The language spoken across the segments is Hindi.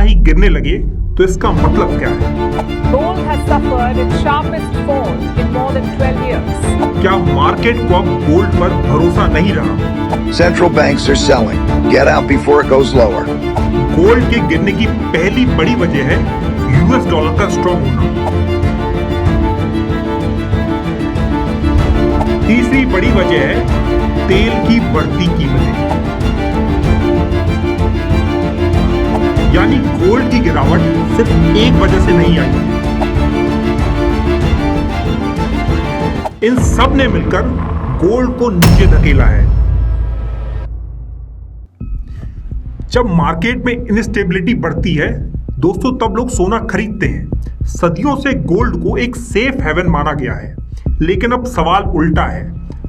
ही गिरने लगे तो इसका मतलब क्या है? Gold has suffered its sharpest fall in more than 12 years. क्या मार्केट को अब गोल्ड पर भरोसा नहीं रहा? Central banks are selling. Get out before it goes lower. Gold के गिरने की पहली बड़ी वजह है यूएस डॉलर का स्ट्रॉन्ग होना। तीसरी बड़ी वजह है तेल की बढ़ती कीमतें। यानी गोल्ड की गिरावट सिर्फ एक वजह से नहीं आई। इन सब ने मिलकर गोल्ड को नीचे धकेला है। जब मार्केट में इनस्टेबिलिटी बढ़ती है दोस्तों, तब लोग सोना खरीदते हैं। सदियों से गोल्ड को एक सेफ हेवन माना गया है, लेकिन अब सवाल उल्टा है।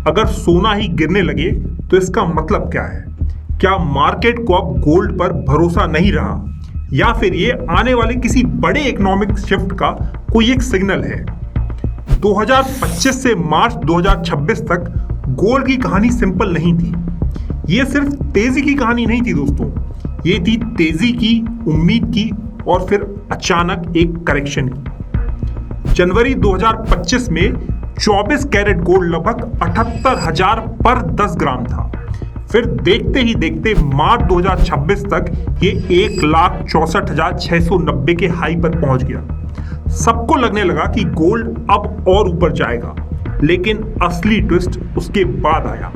अगर सोना ही गिरने लगे तो इसका मतलब क्या है? क्या मार्केट को अब गोल्ड पर भरोसा नहीं रहा, या फिर ये आने वाले किसी बड़े इकोनॉमिक शिफ्ट का कोई एक सिग्नल है? 2025 से मार्च 2026 तक गोल्ड की कहानी सिंपल नहीं थी। ये सिर्फ तेजी की कहानी नहीं थी दोस्तों, ये थी तेजी की, उम्मीद की और फिर अचानक एक करेक्शन की। जनवरी 2025 में 24 कैरेट गोल्ड लगभग 78,000 पर 10 ग्राम था। फिर देखते ही देखते मार्च 2026 तक ये 1,64,690 के हाई पर पहुंच गया। सबको लगने लगा कि गोल्ड अब और ऊपर जाएगा, लेकिन असली ट्विस्ट उसके बाद आया।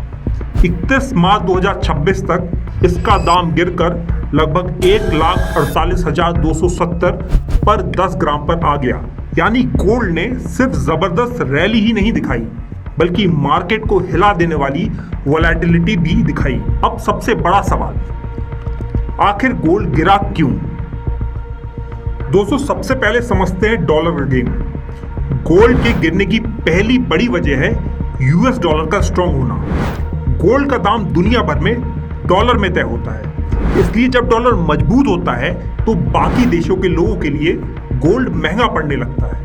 31 मार्च 2026 तक इसका दाम गिरकर लगभग 1,48,270 पर 10 ग्राम पर आ गया। यानी गोल्ड ने सिर्फ जबरदस्त रैली ही नहीं दिखाई, बल्कि मार्केट को हिला देने वाली वोलेटिलिटी भी दिखाई। अब सबसे बड़ा सवाल, आखिर गोल्ड गिरा क्यों? दोस्तों, सबसे पहले समझते हैं डॉलर का गेम। गोल्ड के गिरने की पहली बड़ी वजह है यूएस डॉलर का स्ट्रॉन्ग होना। गोल्ड का दाम दुनिया भर में डॉलर में तय होता है, इसलिए जब डॉलर मजबूत होता है तो बाकी देशों के लोगों के लिए गोल्ड महंगा पड़ने लगता है,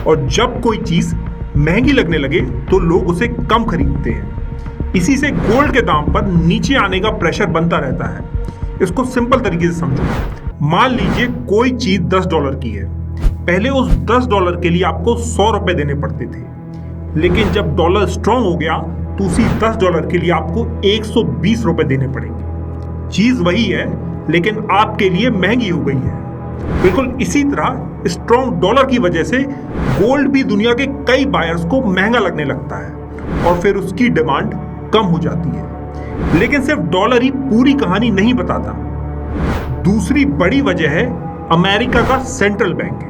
और जब कोई चीज महंगी लगने लगे तो लोग उसे कम खरीदते हैं। इसी से गोल्ड के दाम पर नीचे आने का प्रेशर बनता रहता है। इसको सिंपल तरीके से समझो। मान लीजिए कोई चीज $10 की है। पहले उस $10 के लिए आपको 100 रुपए देने पड़ते थे, लेकिन जब डॉलर स्ट्रांग हो गया तो उसी $10 के लिए आपको 120 रुपए देने पड़ेंगे। चीज वही है, लेकिन आपके लिए महंगी हो गई है। बिल्कुल इसी तरह स्ट्रॉन्ग डॉलर की वजह से गोल्ड भी दुनिया के कई बायर्स को महंगा लगने लगता है, और फिर उसकी डिमांड कम हो जाती है। लेकिन सिर्फ डॉलर ही पूरी कहानी नहीं बताता। दूसरी बड़ी वजह है अमेरिका का सेंट्रल बैंक,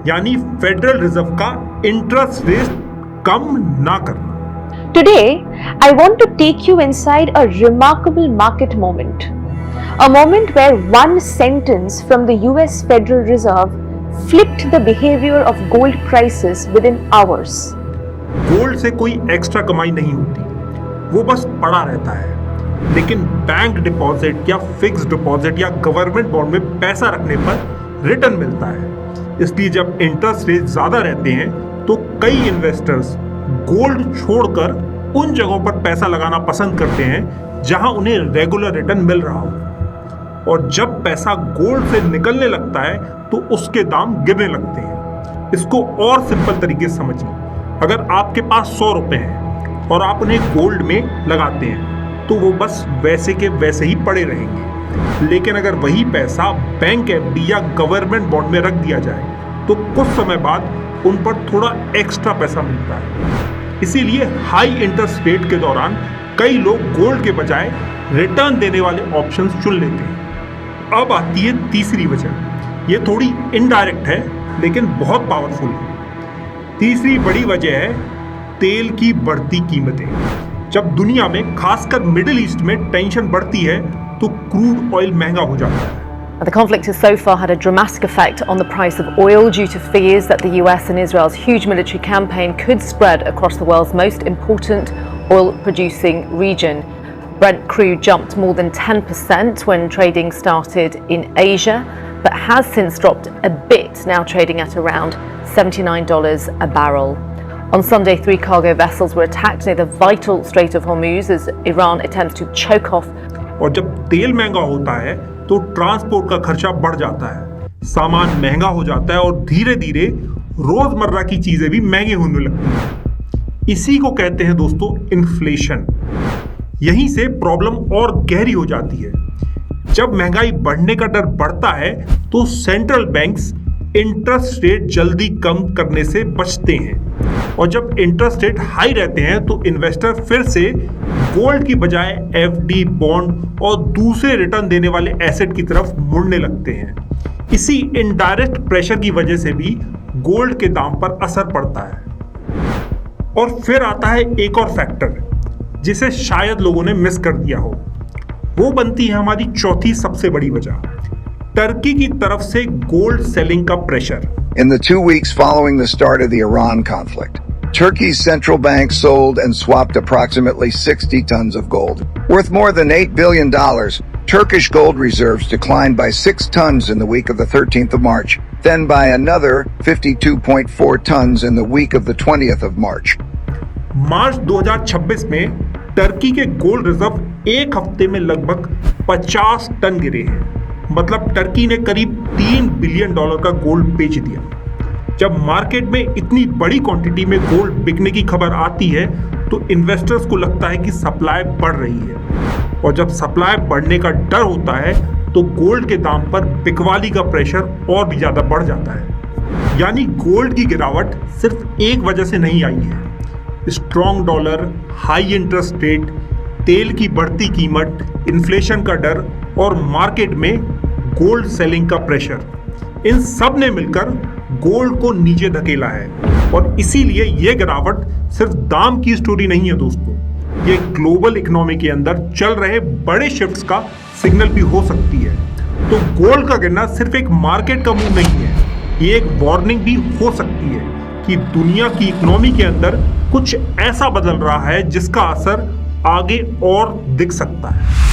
यानी फेडरल रिजर्व का इंटरेस्ट रेट कम ना करना। Today, I want to take you inside a remarkable market moment. A moment where one sentence from the US Federal Reserve flipped the behavior of gold prices within hours. Gold से कोई एक्स्ट्रा कमाई नहीं होती, वो बस पड़ा रहता है। लेकिन बैंक डिपॉजिट या फिक्स डिपॉजिट या गवर्नमेंट बॉन्ड में पैसा रखने पर रिटर्न मिलता है। इसलिए जब इंटरेस्ट रेट ज्यादा रहते हैं तो कई इन्वेस्टर्स गोल्ड छोड़कर उन जगहों पर पैसा लगाना पसंद करते हैं जहां उन्हें रेगुलर रिटर्न मिल रहा हो। और जब पैसा गोल्ड से निकलने लगता है तो उसके दाम गिरने लगते हैं। इसको और सिंपल तरीके से समझिए। अगर आपके पास 100 रुपए हैं और आप उन्हें गोल्ड में लगाते हैं तो वो बस वैसे के वैसे ही पड़े रहेंगे। लेकिन अगर वही पैसा बैंक एफडी या गवर्नमेंट बॉन्ड में रख दिया जाए तो कुछ समय बाद उन पर थोड़ा एक्स्ट्रा पैसा मिलता है। इसीलिए हाई इंटरेस्ट रेट के दौरान कई लोग गोल्ड के बजाय रिटर्न देने वाले ऑप्शंस चुन लेते हैं। अब आती है तीसरी वजह। ये थोड़ी इनडायरेक्ट है लेकिन बहुत पावरफुल है। तीसरी बड़ी वजह है तेल की बढ़ती कीमतें। जब दुनिया में खासकर मिडिल ईस्ट में टेंशन बढ़ती है तो क्रूड ऑयल महंगा हो जाता है। The conflict has so far had a dramatic effect on the price of oil due to fears that the US and Israel's huge military campaign could spread across the world's most important oil-producing region. Brent crude jumped more than 10% when trading started in Asia, but has since dropped a bit, now trading at around $79 a barrel. On Sunday, 3 cargo vessels were attacked near the vital Strait of Hormuz as Iran attempts to choke off. और जब तेल महंगा होता है तो ट्रांसपोर्ट का खर्चा बढ़ जाता है, सामान महंगा हो जाता है और धीरे धीरे रोजमर्रा की चीजें भी महंगी होने लगती हैं। इसी को कहते हैं दोस्तों इन्फ्लेशन। यहीं से प्रॉब्लम और गहरी हो जाती है। जब महंगाई बढ़ने का डर बढ़ता है तो सेंट्रल बैंक्स इंटरेस्ट रेट जल्दी कम करने से बचते हैं, और जब इंटरेस्ट रेट हाई रहते हैं तो इन्वेस्टर फिर से गोल्ड की बजाय एफडी, बॉन्ड और दूसरे रिटर्न देने वाले एसेट की तरफ मुड़ने लगते हैं। इसी इनडायरेक्ट प्रेशर की वजह से भी गोल्ड के दाम पर असर पड़ता है। और फिर आता है एक और फैक्टर जिसे शायद लोगों ने मिस कर दिया हो। वो बनती है हमारी चौथी सबसे बड़ी वजह, टर्की की तरफ से गोल्ड सेलिंग का pressure. In the 2 weeks following the start of the Iran conflict, Turkey's central bank sold and swapped approximately 60 tons of gold, worth more than $8 billion. Turkish gold reserves declined by 6 tons in the week of the 13th of March, then by another 52.4 tons in the week of the 20th of March. मार्च 2026 में टर्की के गोल्ड रिजर्व एक हफ्ते में लगभग 50 टन गिरे हैं। मतलब टर्की ने करीब $3 बिलियन का गोल्ड बेच दिया। जब मार्केट में इतनी बड़ी क्वांटिटी में गोल्ड बिकने की खबर आती है तो इन्वेस्टर्स को लगता है कि सप्लाई बढ़ रही है, और जब सप्लाई बढ़ने का डर होता है तो गोल्ड के दाम पर बिकवाली का प्रेशर और भी ज्यादा बढ़ जाता है। यानी गोल्ड की गिरावट सिर्फ एक वजह से नहीं आई है। Strong dollar, high interest rate, तेल की बढ़ती कीमत, इन्फ्लेशन का डर और मार्केट में गोल्ड सेलिंग का प्रेशर, इन सब ने मिलकर गोल्ड को नीचे धकेला है। और इसीलिए यह गिरावट सिर्फ दाम की स्टोरी नहीं है दोस्तों, ये ग्लोबल इकोनॉमी के अंदर चल रहे बड़े शिफ्ट्स का सिग्नल भी हो सकती है। तो गोल्ड का गिरना सिर्फ एक मार्केट का मूव नहीं है, ये एक वार्निंग भी हो सकती है कि दुनिया की इकोनॉमी के अंदर कुछ ऐसा बदल रहा है जिसका असर आगे और दिख सकता है।